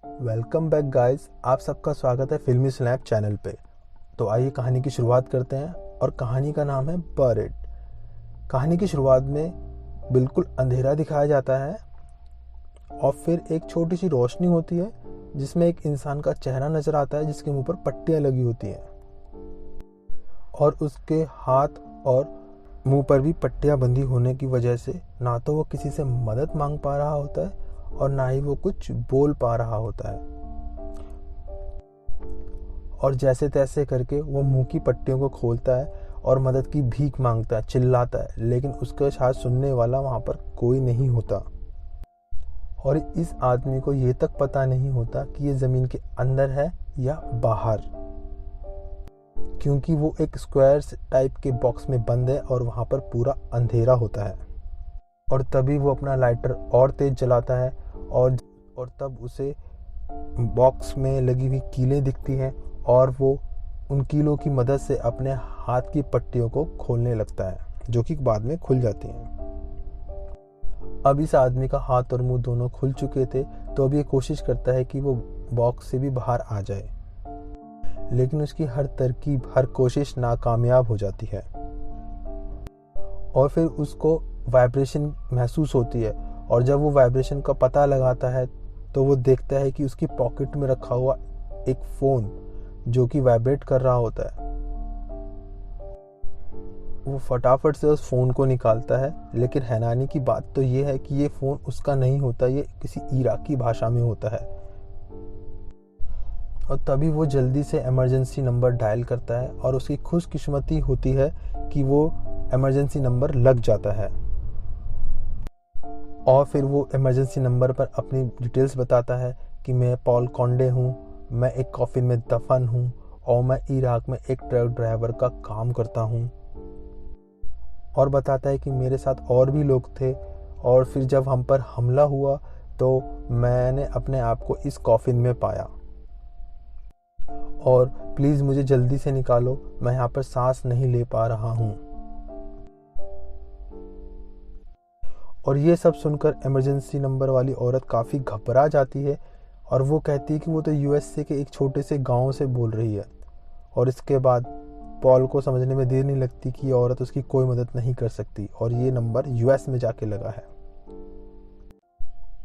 Welcome back guys, आप सबका स्वागत है फिल्मी स्नैप चैनल पे। तो आइए कहानी की शुरुआत करते हैं और कहानी का नाम है बर्ड। कहानी की शुरुआत में बिल्कुल अंधेरा दिखाया जाता है और फिर एक छोटी सी रोशनी होती है जिसमें एक इंसान का चेहरा नजर आता है जिसके मुंह पर पट्टियां लगी होती हैं और उसके हाथ और मुंह पर भी पट्टियां बंधी होने की वजह से ना तो वो किसी से मदद मांग पा रहा होता है और ना ही वो कुछ बोल पा रहा होता है। और जैसे तैसे करके वो मुंह की पट्टियों को खोलता है और मदद की भीख मांगता है, चिल्लाता है, लेकिन उसका शायद सुनने वाला वहां पर कोई नहीं होता। और इस आदमी को ये तक पता नहीं होता कि ये जमीन के अंदर है या बाहर, क्योंकि वो एक स्क्वायर टाइप के बॉक्स में बंद है और वहां पर पूरा अंधेरा होता है। और तभी वो अपना लाइटर और तेज जलाता है और तब उसे बॉक्स में लगी हुई कीलें दिखती हैं और वो उन कीलों की मदद से अपने हाथ की पट्टियों को खोलने लगता है, जो कि बाद में खुल जाती हैं। अब इस आदमी का हाथ और मुंह दोनों खुल चुके थे, तो अब ये कोशिश करता है कि वो बॉक्स से भी बाहर आ जाए, लेकिन उसकी हर तरकीब, हर कोशिश नाकामयाब हो जाती है। और फिर उसको वाइब्रेशन महसूस होती है और जब वो वाइब्रेशन का पता लगाता है तो वो देखता है कि उसकी पॉकेट में रखा हुआ एक फ़ोन जो कि वाइब्रेट कर रहा होता है। वो फटाफट से उस फ़ोन को निकालता है, लेकिन हैरानी की बात तो ये है कि ये फ़ोन उसका नहीं होता, ये किसी इराकी भाषा में होता है। और तभी वो जल्दी से इमरजेंसी नंबर डायल करता है और उसकी खुशकिस्मती होती है कि वो इमरजेंसी नंबर लग जाता है। और फिर वो इमरजेंसी नंबर पर अपनी डिटेल्स बताता है कि मैं पॉल कॉन्डे हूँ, मैं एक कॉफिन में दफन हूँ और मैं इराक में एक ट्रक ड्राइवर का काम करता हूँ। और बताता है कि मेरे साथ और भी लोग थे और फिर जब हम पर हमला हुआ तो मैंने अपने आप को इस कॉफिन में पाया और प्लीज़ मुझे जल्दी से निकालो, मैं यहाँ पर सांस नहीं ले पा रहा हूँ। और ये सब सुनकर इमरजेंसी नंबर वाली औरत काफ़ी घबरा जाती है और वो कहती है कि वो तो यूएसए के एक छोटे से गांव से बोल रही है। और इसके बाद पॉल को समझने में देर नहीं लगती कि ये औरत उसकी कोई मदद नहीं कर सकती और ये नंबर यूएस में जाके लगा है,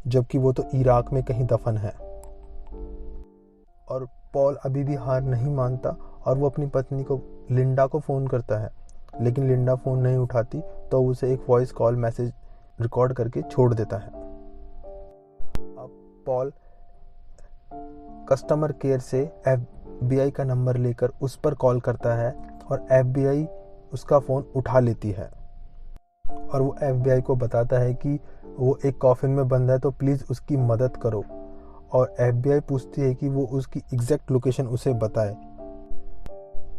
जबकि वो तो इराक में कहीं दफन है। और पॉल अभी भी हार नहीं मानता और वो अपनी पत्नी को लिंडा को फ़ोन करता है, लेकिन लिंडा फ़ोन नहीं उठाती, तो उसे एक वॉइस कॉल मैसेज रिकॉर्ड करके छोड़ देता है। अब पॉल कस्टमर केयर से एफबीआई का नंबर लेकर उस पर कॉल करता है और एफबीआई उसका फ़ोन उठा लेती है और वो एफबीआई को बताता है कि वो एक कॉफिन में बंद है, तो प्लीज़ उसकी मदद करो। और एफबीआई पूछती है कि वो उसकी एग्जैक्ट लोकेशन उसे बताए।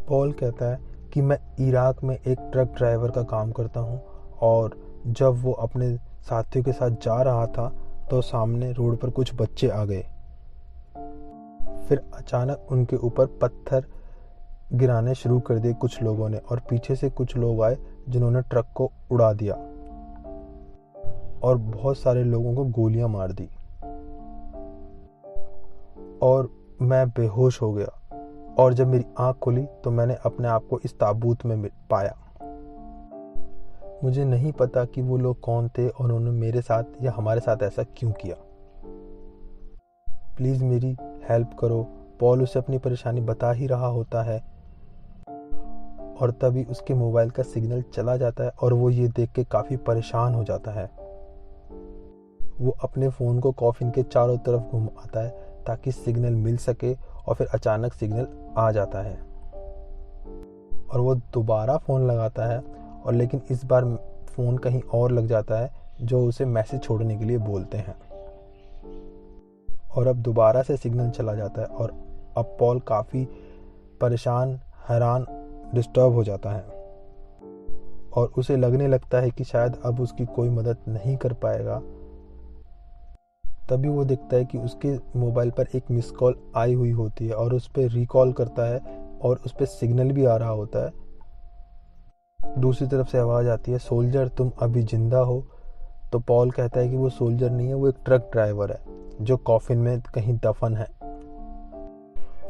पॉल कहता है कि मैं इराक में एक ट्रक ड्राइवर का काम करता हूँ और जब वो अपने साथियों के साथ जा रहा था तो सामने रोड पर कुछ बच्चे आ गए। फिर अचानक उनके ऊपर पत्थर गिराने शुरू कर दिए कुछ लोगों ने और पीछे से कुछ लोग आए जिन्होंने ट्रक को उड़ा दिया और बहुत सारे लोगों को गोलियां मार दी और मैं बेहोश हो गया। और जब मेरी आंख खुली तो मैंने अपने आप को इस ताबूत में पाया। मुझे नहीं पता कि वो लोग कौन थे और उन्होंने मेरे साथ या हमारे साथ ऐसा क्यों किया। प्लीज़ मेरी हेल्प करो। पॉल उसे अपनी परेशानी बता ही रहा होता है और तभी उसके मोबाइल का सिग्नल चला जाता है और वो ये देख के काफ़ी परेशान हो जाता है। वो अपने फ़ोन को कॉफिन के चारों तरफ घुमाता है ताकि सिग्नल मिल सके और फिर अचानक सिग्नल आ जाता है और वो दोबारा फ़ोन लगाता है और लेकिन इस बार फ़ोन कहीं और लग जाता है जो उसे मैसेज छोड़ने के लिए बोलते हैं और अब दोबारा से सिग्नल चला जाता है और अब पॉल काफ़ी परेशान, हैरान, डिस्टर्ब हो जाता है और उसे लगने लगता है कि शायद अब उसकी कोई मदद नहीं कर पाएगा। तभी वो देखता है कि उसके मोबाइल पर एक मिस कॉल आई हुई होती है और उस पर रिकॉल करता है और उस पर सिग्नल भी आ रहा होता है। दूसरी तरफ से आवाज़ आती है, सोल्जर तुम अभी जिंदा हो, तो पॉल कहता है कि वो सोल्जर नहीं है, वो एक ट्रक ड्राइवर है जो कॉफिन में कहीं दफन है।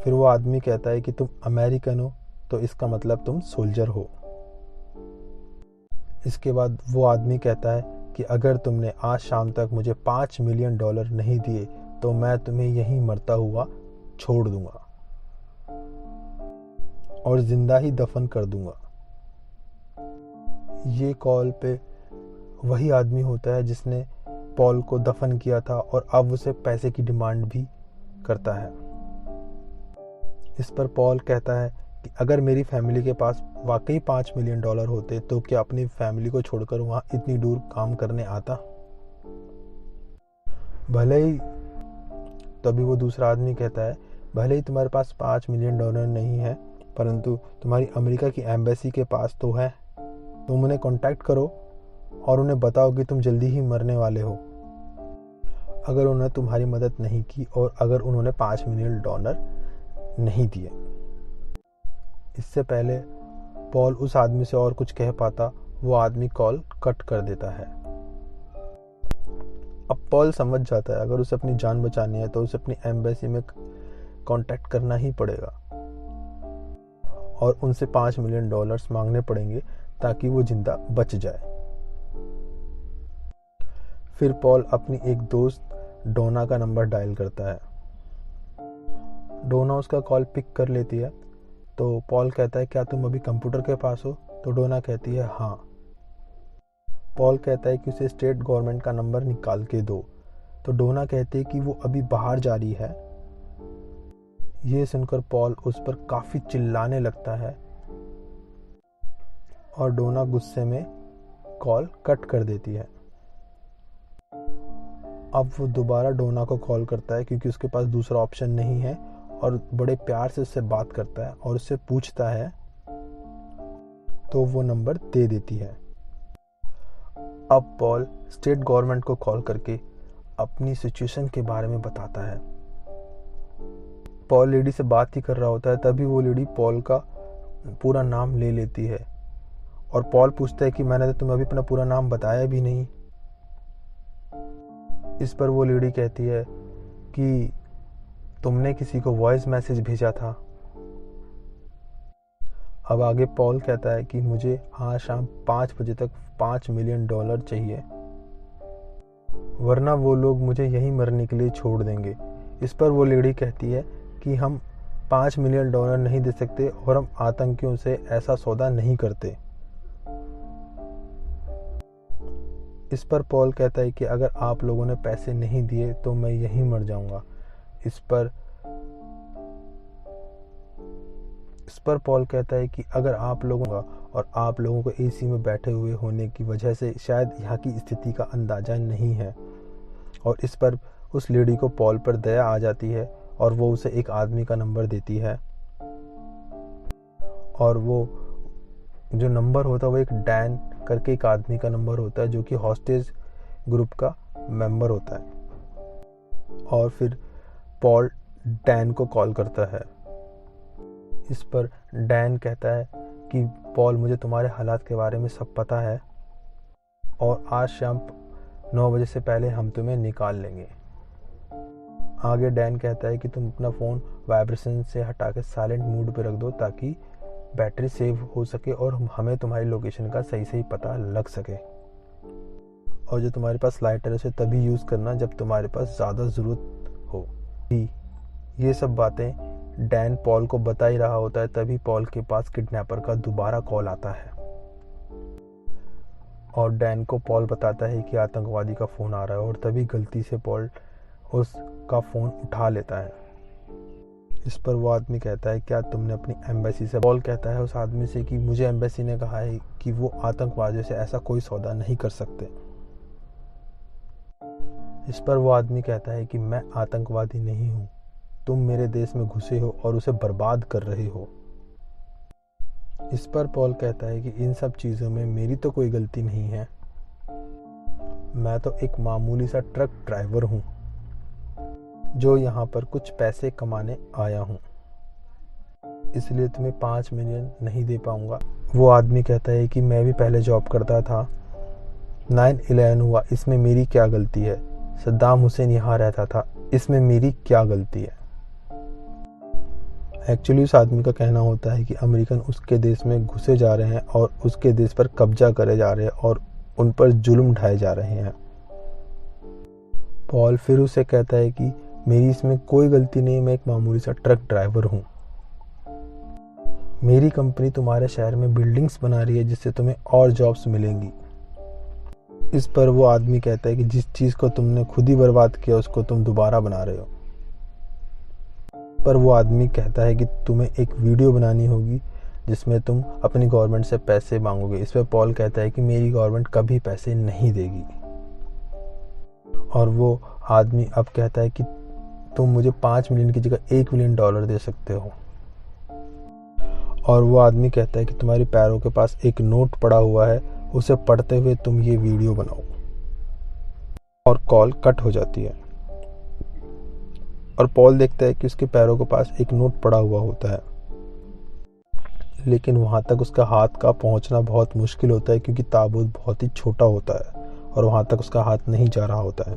फिर वो आदमी कहता है कि तुम अमेरिकन हो तो इसका मतलब तुम सोल्जर हो। इसके बाद वो आदमी कहता है कि अगर तुमने आज शाम तक मुझे $5 मिलियन नहीं दिए तो मैं तुम्हें यहीं मरता हुआ छोड़ दूंगा और जिंदा ही दफन कर दूंगा। ये कॉल पे वही आदमी होता है जिसने पॉल को दफन किया था और अब उसे पैसे की डिमांड भी करता है। इस पर पॉल कहता है कि अगर मेरी फैमिली के पास वाकई $5 मिलियन होते तो क्या अपनी फैमिली को छोड़कर वहां इतनी दूर काम करने आता। भले ही तभी वो दूसरा आदमी कहता है, भले ही तुम्हारे पास $5 मिलियन नहीं है, परंतु तुम्हारी अमेरिका की एम्बेसी के पास तो है। तुम उन्हें कांटेक्ट करो और उन्हें बताओ कि तुम जल्दी ही मरने वाले हो। अगर उन्होंने तुम्हारी मदद नहीं की और अगर उन्होंने $5 मिलियन नहीं दिए। इससे पहले पॉल उस आदमी से और कुछ कह पाता, वो आदमी कॉल कट कर देता है। अब पॉल समझ जाता है अगर उसे अपनी जान बचानी है तो उसे अपनी एम्बेसी में कांटेक्ट करना ही पड़ेगा और उनसे $5 मिलियन मांगने पड़ेंगे ताकि वो जिंदा बच जाए। फिर पॉल अपनी एक दोस्त डोना का नंबर डायल करता है। डोना उसका कॉल पिक कर लेती है तो पॉल कहता है, क्या तुम अभी कंप्यूटर के पास हो? तो डोना कहती है हाँ। पॉल कहता है कि उसे स्टेट गवर्नमेंट का नंबर निकाल के दो। तो डोना कहती है कि वो अभी बाहर जा रही है। ये सुनकर पॉल उस पर काफी चिल्लाने लगता है और डोना गुस्से में कॉल कट कर देती है। अब वो दोबारा डोना को कॉल करता है क्योंकि उसके पास दूसरा ऑप्शन नहीं है और बड़े प्यार से उससे बात करता है और उससे पूछता है तो वो नंबर दे देती है। अब पॉल स्टेट गवर्नमेंट को कॉल करके अपनी सिचुएशन के बारे में बताता है। पॉल लेडी से बात ही कर रहा होता है, तभी वो लेडी पॉल का पूरा नाम ले लेती है और पॉल पूछता है कि मैंने तो तुम्हें अभी अपना पूरा नाम बताया भी नहीं। इस पर वो लेडी कहती है कि तुमने किसी को वॉइस मैसेज भेजा था। अब आगे पॉल कहता है कि मुझे आज शाम 5 बजे तक $5 मिलियन चाहिए, वरना वो लोग मुझे यहीं मरने के लिए छोड़ देंगे। इस पर वो लेडी कहती है कि हम $5 मिलियन नहीं दे सकते और हम आतंकियों से ऐसा सौदा नहीं करते। इस पर पॉल कहता है कि अगर आप लोगों ने पैसे नहीं दिए तो मैं यहीं मर जाऊंगा। इस पर पॉल कहता है कि अगर आप लोगों का और आप लोगों को एसी में बैठे हुए होने की वजह से शायद यहाँ की स्थिति का अंदाजा नहीं है। और इस पर उस लेडी को पॉल पर दया आ जाती है और वो उसे एक आदमी का नंबर देती है और वो जो नंबर होता है वो एक डैन करके एक आदमी का नंबर होता है जो कि हॉस्टेज ग्रुप का मेंबर होता है। और फिर पॉल डैन को कॉल करता है। इस पर डैन कहता है कि पॉल, मुझे तुम्हारे हालात के बारे में सब पता है और आज शाम 9 बजे से पहले हम तुम्हें निकाल लेंगे। आगे डैन कहता है कि तुम अपना फ़ोन वाइब्रेशन से हटा के साइलेंट मोड पे रख दो ताकि बैटरी सेव हो सके और हमें तुम्हारी लोकेशन का सही पता लग सके। और जो तुम्हारे पास लाइटर है उसे तभी यूज़ करना जब तुम्हारे पास ज़्यादा ज़रूरत हो। ये सब बातें डैन पॉल को बता ही रहा होता है, तभी पॉल के पास किडनैपर का दोबारा कॉल आता है और डैन को पॉल बताता है कि आतंकवादी का फ़ोन आ रहा है और तभी गलती से पॉल उसका फ़ोन उठा लेता है। इस पर वो आदमी कहता है, क्या तुमने अपनी एम्बेसी से? पॉल कहता है उस आदमी से कि मुझे एम्बेसी ने कहा है कि वो आतंकवादियों से ऐसा कोई सौदा नहीं कर सकते। इस पर वो आदमी कहता है कि मैं आतंकवादी नहीं हूँ, तुम मेरे देश में घुसे हो और उसे बर्बाद कर रहे हो। इस पर पॉल कहता है कि इन सब चीज़ों में मेरी तो कोई गलती नहीं है, मैं तो एक मामूली सा ट्रक ड्राइवर हूँ जो यहाँ पर कुछ पैसे कमाने आया हूँ, इसलिए तुम्हें 5 मिलियन नहीं दे पाऊंगा। वो आदमी कहता है कि मैं भी पहले जॉब करता था 9/11 हुआ, इसमें मेरी क्या गलती है? सद्दाम हुसैन यहाँ रहता था, इसमें मेरी क्या गलती है? एक्चुअली उस आदमी का कहना होता है कि अमेरिकन उसके देश में घुसे जा रहे हैं और उसके देश पर कब्जा करे जा रहे हैं और उन पर जुल्म ढाए जा रहे हैं। पॉल फिर उसे कहता है कि मेरी इसमें कोई गलती नहीं, मैं एक मामूली सा ट्रक ड्राइवर हूँ। मेरी कंपनी तुम्हारे शहर में बिल्डिंग्स बना रही है जिससे तुम्हें और जॉब्स मिलेंगी। इस पर वो आदमी कहता है कि जिस चीज़ को तुमने खुद ही बर्बाद किया उसको तुम दोबारा बना रहे हो। पर वो आदमी कहता है कि तुम्हें एक वीडियो बनानी होगी जिसमें तुम अपनी गवर्नमेंट से पैसे मांगोगे। इस पर पॉल कहता है कि मेरी गवर्नमेंट कभी पैसे नहीं देगी। और वो आदमी अब कहता है कि तुम मुझे 5 मिलियन की जगह $1 मिलियन दे सकते हो। और वो आदमी कहता है कि तुम्हारे पैरों के पास एक नोट पड़ा हुआ है, उसे पढ़ते हुए तुम ये वीडियो बनाओ। और कॉल कट हो जाती है और पॉल देखता है कि उसके पैरों के पास एक नोट पड़ा हुआ होता है, लेकिन वहाँ तक उसका हाथ का पहुँचना बहुत मुश्किल होता है क्योंकि ताबूत बहुत ही छोटा होता है और वहाँ तक उसका हाथ नहीं जा रहा होता है।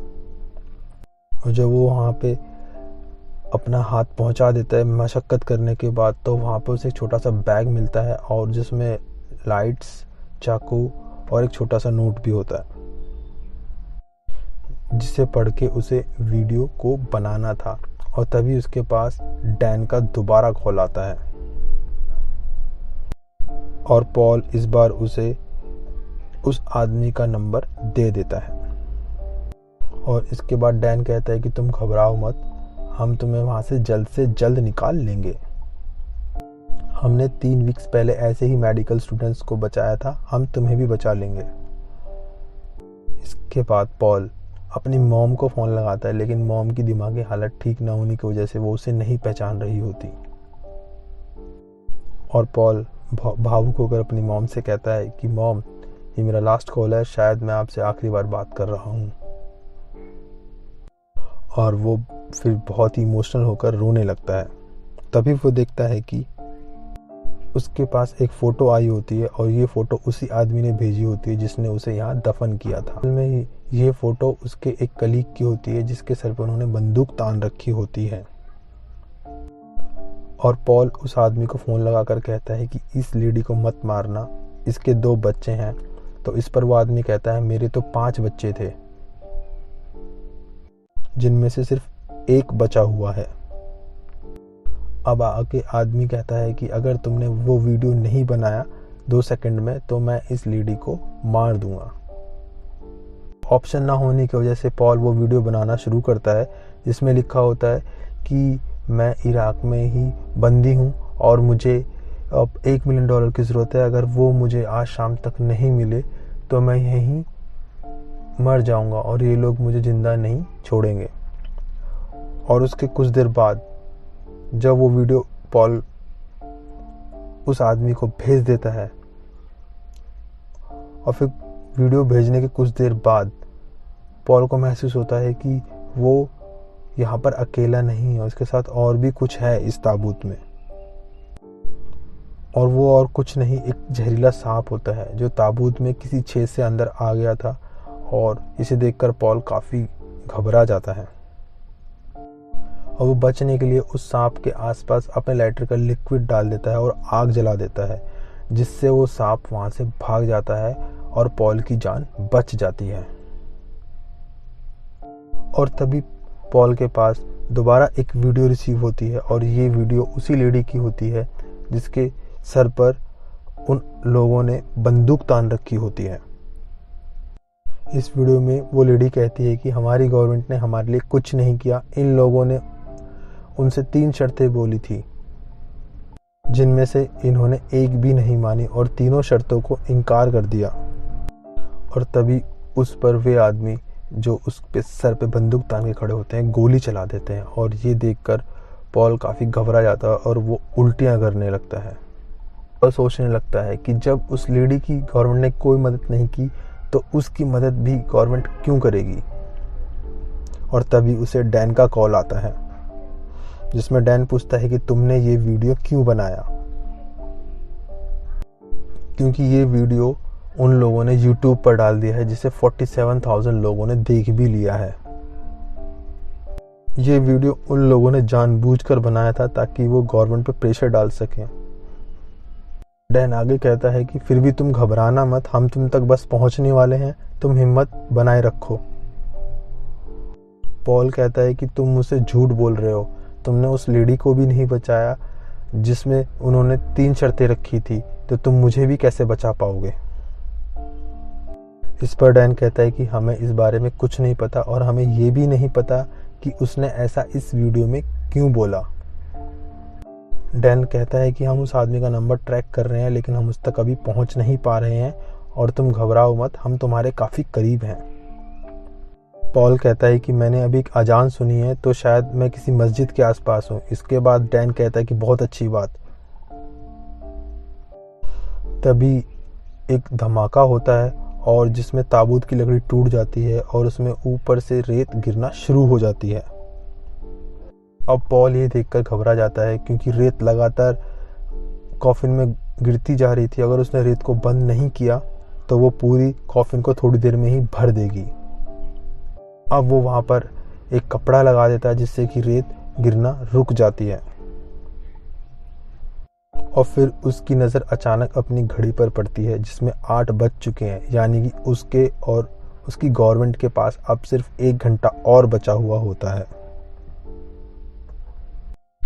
और जब वो वहाँ पे अपना हाथ पहुँचा देता है मशक्क़त करने के बाद, तो वहाँ पे उसे एक छोटा सा बैग मिलता है और जिसमें लाइट्स, चाकू और एक छोटा सा नोट भी होता है जिसे पढ़ के उसे वीडियो को बनाना था। और तभी उसके पास डैन का दोबारा कॉल आता है और पॉल इस बार उसे उस आदमी का नंबर दे देता है। और इसके बाद डैन कहता है कि तुम घबराओ मत, हम तुम्हें वहाँ से जल्द निकाल लेंगे। हमने 3 वीक्स पहले ऐसे ही मेडिकल स्टूडेंट्स को बचाया था, हम तुम्हें भी बचा लेंगे। इसके बाद पॉल अपनी मॉम को फ़ोन लगाता है, लेकिन मॉम की दिमागी हालत ठीक ना होने की वजह से वो उसे नहीं पहचान रही होती। और पॉल भावुक होकर अपनी मॉम से कहता है कि मॉम, ये मेरा लास्ट कॉल है, शायद मैं आपसे आखिरी बार बात कर रहा हूँ। और वो फिर बहुत ही इमोशनल होकर रोने लगता है। तभी वो देखता है कि उसके पास एक फ़ोटो आई होती है और ये फ़ोटो उसी आदमी ने भेजी होती है जिसने उसे यहाँ दफन किया था। में ये फ़ोटो उसके एक कलीग की होती है जिसके सर पर उन्होंने बंदूक तान रखी होती है। और पॉल उस आदमी को फ़ोन लगाकर कहता है कि इस लेडी को मत मारना, इसके 2 बच्चे हैं। तो इस पर वो आदमी कहता है मेरे तो 5 बच्चे थे, जिनमें से सिर्फ 1 बचा हुआ है। अब आके आदमी कहता है कि अगर तुमने वो वीडियो नहीं बनाया 2 सेकंड में तो मैं इस लेडी को मार दूंगा। ऑप्शन ना होने की वजह से पॉल वो वीडियो बनाना शुरू करता है जिसमें लिखा होता है कि मैं इराक में ही बंदी हूँ और मुझे अब $1 मिलियन की ज़रूरत है। अगर वो मुझे आज शाम तक नहीं मिले तो मैं यहीं मर जाऊंगा और ये लोग मुझे जिंदा नहीं छोड़ेंगे। और उसके कुछ देर बाद जब वो वीडियो पॉल उस आदमी को भेज देता है और फिर वीडियो भेजने के कुछ देर बाद पॉल को महसूस होता है कि वो यहाँ पर अकेला नहीं है, उसके साथ और भी कुछ है इस ताबूत में। और वो और कुछ नहीं, एक जहरीला सांप होता है जो ताबूत में किसी छेद से अंदर आ गया था। और इसे देखकर पॉल काफ़ी घबरा जाता है और वो बचने के लिए उस सांप के आसपास अपने लाइटर का लिक्विड डाल देता है और आग जला देता है, जिससे वो सांप वहाँ से भाग जाता है और पॉल की जान बच जाती है। और तभी पॉल के पास दोबारा एक वीडियो रिसीव होती है और ये वीडियो उसी लेडी की होती है जिसके सर पर उन लोगों ने बंदूक तान रखी होती है। इस वीडियो में वो लेडी कहती है कि हमारी गवर्नमेंट ने हमारे लिए कुछ नहीं किया, इन लोगों ने उनसे 3 शर्तें बोली थी जिनमें से इन्होंने एक भी नहीं मानी और तीनों शर्तों को इनकार कर दिया। और तभी उस पर वे आदमी जो उस पे सर पे बंदूक तान के खड़े होते हैं गोली चला देते हैं। और ये देखकर पॉल काफ़ी घबरा जाता है और वो उल्टियाँ करने लगता है और सोचने लगता है कि जब उस लेडी की गवर्नमेंट ने कोई मदद नहीं की तो उसकी मदद भी गवर्नमेंट क्यों करेगी। और तभी उसे डैन का कॉल आता है जिसमें डैन पूछता है कि तुमने ये वीडियो क्यों बनाया, क्योंकि ये वीडियो उन लोगों ने YouTube पर डाल दिया है, जिसे 47,000 लोगों ने देख भी लिया है। ये वीडियो उन लोगों ने जानबूझकर बनाया था ताकि वो गवर्नमेंट पर प्रेशर डाल सकें। डैन आगे कहता है कि फिर भी तुम घबराना मत, हम तुम तक बस पहुंचने वाले हैं, तुम हिम्मत बनाए रखो। पॉल कहता है कि तुम मुझसे झूठ बोल रहे हो, तुमने उस लेडी को भी नहीं बचाया जिसमें उन्होंने 3 शर्तें रखी थी, तो तुम मुझे भी कैसे बचा पाओगे। इस पर डैन कहता है कि हमें इस बारे में कुछ नहीं पता और हमें ये भी नहीं पता कि उसने ऐसा इस वीडियो में क्यों बोला। डैन कहता है कि हम उस आदमी का नंबर ट्रैक कर रहे हैं, लेकिन हम उस तक अभी पहुंच नहीं पा रहे हैं और तुम घबराओ मत, हम तुम्हारे काफ़ी करीब हैं। पॉल कहता है कि मैंने अभी एक अजान सुनी है, तो शायद मैं किसी मस्जिद के आसपास हूँ। इसके बाद डैन कहता है कि बहुत अच्छी बात। तभी एक धमाका होता है और जिसमें ताबूत की लकड़ी टूट जाती है और उसमें ऊपर से रेत गिरना शुरू हो जाती है। अब पॉल ये देखकर घबरा जाता है क्योंकि रेत लगातार कॉफिन में गिरती जा रही थी। अगर उसने रेत को बंद नहीं किया तो वो पूरी कॉफिन को थोड़ी देर में ही भर देगी। अब वो वहाँ पर एक कपड़ा लगा देता है जिससे कि रेत गिरना रुक जाती है। और फिर उसकी नज़र अचानक अपनी घड़ी पर पड़ती है जिसमें 8 बज चुके हैं, यानी कि उसके और उसकी गवर्नमेंट के पास अब सिर्फ 1 घंटा और बचा हुआ होता है।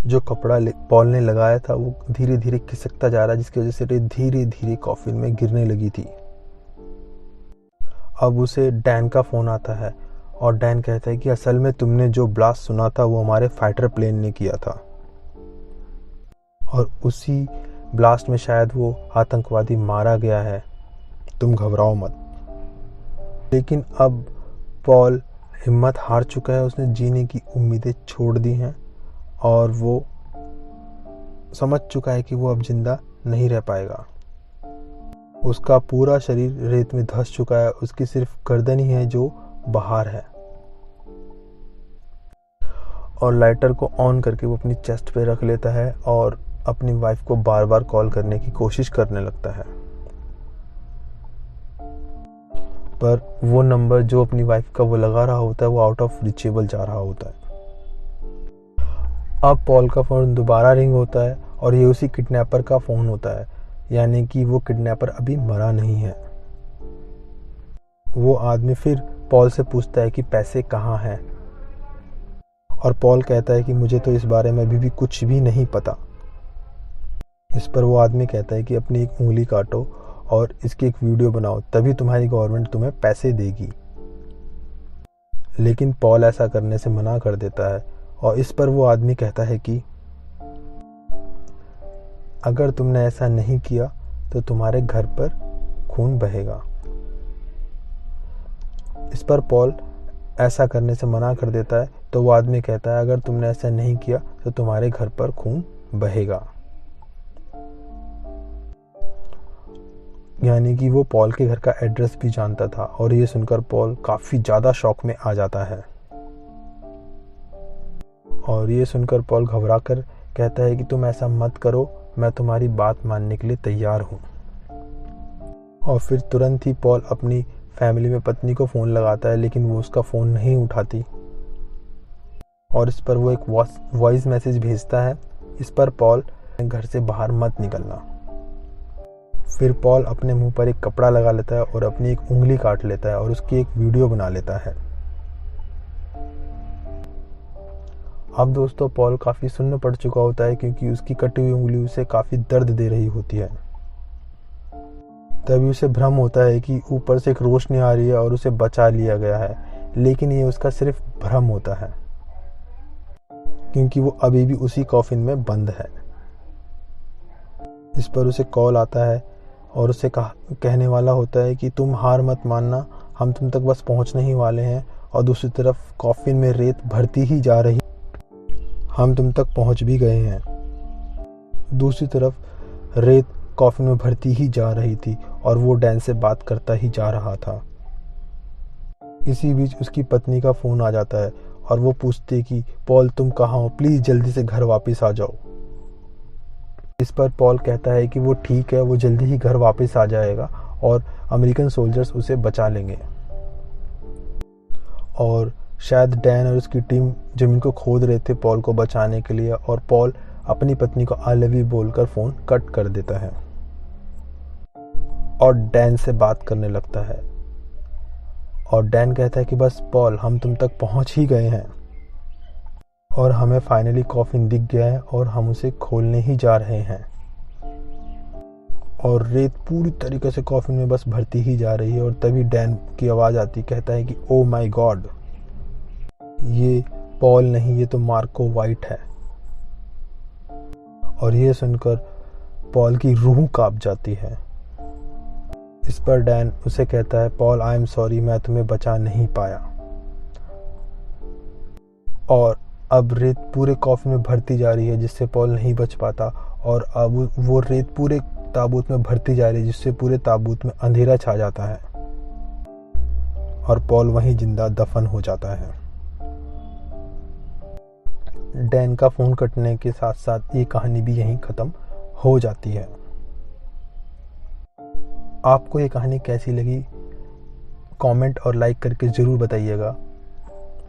जो कपड़ा पॉल ने लगाया था वो धीरे धीरे खिसकता जा रहा है, जिसकी वजह से रेत धीरे धीरे कॉफिन में गिरने लगी थी। अब उसे डैन का फ़ोन आता है और डैन कहता है कि असल में तुमने जो ब्लास्ट सुना था वो हमारे फाइटर प्लेन ने किया था और उसी ब्लास्ट में शायद वो आतंकवादी मारा गया है, तुम घबराओ मत। लेकिन अब पॉल हिम्मत हार चुका है, उसने जीने की उम्मीदें छोड़ दी हैं और वो समझ चुका है कि वो अब जिंदा नहीं रह पाएगा। उसका पूरा शरीर रेत में धंस चुका है, उसकी सिर्फ गर्दन ही है जो बाहर है। और लाइटर को ऑन करके वो अपनी चेस्ट पे रख लेता है और अपनी वाइफ को बार बार कॉल करने की कोशिश करने लगता है, पर वो नंबर जो अपनी वाइफ का वो लगा रहा होता है वो आउट ऑफ रीचेबल जा रहा होता है। अब पॉल का फ़ोन दोबारा रिंग होता है और ये उसी किडनैपर का फ़ोन होता है, यानी कि वो किडनैपर अभी मरा नहीं है। वो आदमी फिर पॉल से पूछता है कि पैसे कहाँ हैं, और पॉल कहता है कि मुझे तो इस बारे में अभी भी कुछ भी नहीं पता। इस पर वो आदमी कहता है कि अपनी एक उंगली काटो और इसकी एक वीडियो बनाओ, तभी तुम्हारी गवर्नमेंट तुम्हें पैसे देगी। लेकिन पॉल ऐसा करने से मना कर देता है और इस पर वो आदमी कहता है कि अगर तुमने ऐसा नहीं किया तो तुम्हारे घर पर खून बहेगा। इस पर पॉल ऐसा करने से मना कर देता है, तो वो आदमी कहता है अगर तुमने ऐसा नहीं किया तो तुम्हारे घर पर खून बहेगा। यानी कि वो पॉल के घर का एड्रेस भी जानता था और ये सुनकर पॉल काफ़ी ज़्यादा शॉक में आ जाता है। और ये सुनकर पॉल घबरा कर कहता है कि तुम ऐसा मत करो, मैं तुम्हारी बात मानने के लिए तैयार हूँ। और फिर तुरंत ही पॉल अपनी फैमिली में पत्नी को फ़ोन लगाता है, लेकिन वो उसका फ़ोन नहीं उठाती और इस पर वो एक वॉइस मैसेज भेजता है, इस पर पॉल घर से बाहर मत निकलना। फिर पॉल अपने मुंह पर एक कपड़ा लगा लेता है और अपनी एक उंगली काट लेता है और उसकी एक वीडियो बना लेता है। अब दोस्तों पॉल काफ़ी सुन्न पड़ चुका होता है क्योंकि उसकी कटी हुई उंगली उसे काफ़ी दर्द दे रही होती है। तभी उसे भ्रम होता है कि ऊपर से एक रोशनी आ रही है और उसे बचा लिया गया है, लेकिन ये उसका सिर्फ भ्रम होता है क्योंकि वो अभी भी उसी कॉफिन में बंद है। इस पर उसे कॉल आता है और उसे कहने वाला होता है कि तुम हार मत मानना, हम तुम तक बस पहुंचने ही वाले हैं। और दूसरी तरफ कॉफिन में रेत भरती ही जा रही, हम तुम तक पहुंच भी गए हैं। दूसरी तरफ रेत कॉफिन में भरती ही जा रही थी और वो डैन से बात करता ही जा रहा था। इसी बीच उसकी पत्नी का फ़ोन आ जाता है और वो पूछती कि पॉल तुम कहाँ हो, प्लीज़ जल्दी से घर वापस आ जाओ। इस पर पॉल कहता है कि वो ठीक है, वो जल्दी ही घर वापस आ जाएगा और अमेरिकन सोल्जर्स उसे बचा लेंगे। और शायद डैन और उसकी टीम ज़मीन को खोद रहे थे पॉल को बचाने के लिए, और पॉल अपनी पत्नी को आई लव यू बोलकर फ़ोन कट कर देता है और डैन से बात करने लगता है। और डैन कहता है कि बस पॉल, हम तुम तक पहुंच ही गए हैं और हमें फाइनली कॉफिन दिख गया है और हम उसे खोलने ही जा रहे हैं। और रेत पूरी तरीके से कॉफिन में बस भरती ही जा रही है और तभी डैन की आवाज़ आती, कहता है कि ओ माय गॉड, ये पॉल नहीं, ये तो मार्को वाइट है। और ये सुनकर पॉल की रूह कांप जाती है। इस पर डैन उसे कहता है, पॉल आई एम सॉरी, मैं तुम्हें बचा नहीं पाया। और अब रेत पूरे कॉफिन में भरती जा रही है जिससे पॉल नहीं बच पाता, और अब वो रेत पूरे ताबूत में भरती जा रही है जिससे पूरे ताबूत में अंधेरा छा जाता है और पॉल वहीं जिंदा दफन हो जाता है। डैन का फोन कटने के साथ साथ ये कहानी भी यहीं ख़त्म हो जाती है। आपको ये कहानी कैसी लगी कमेंट और लाइक करके ज़रूर बताइएगा।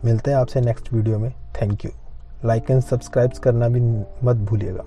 मिलते हैं आपसे नेक्स्ट वीडियो में। Thank you. Like and subscribe करना भी मत भूलिएगा।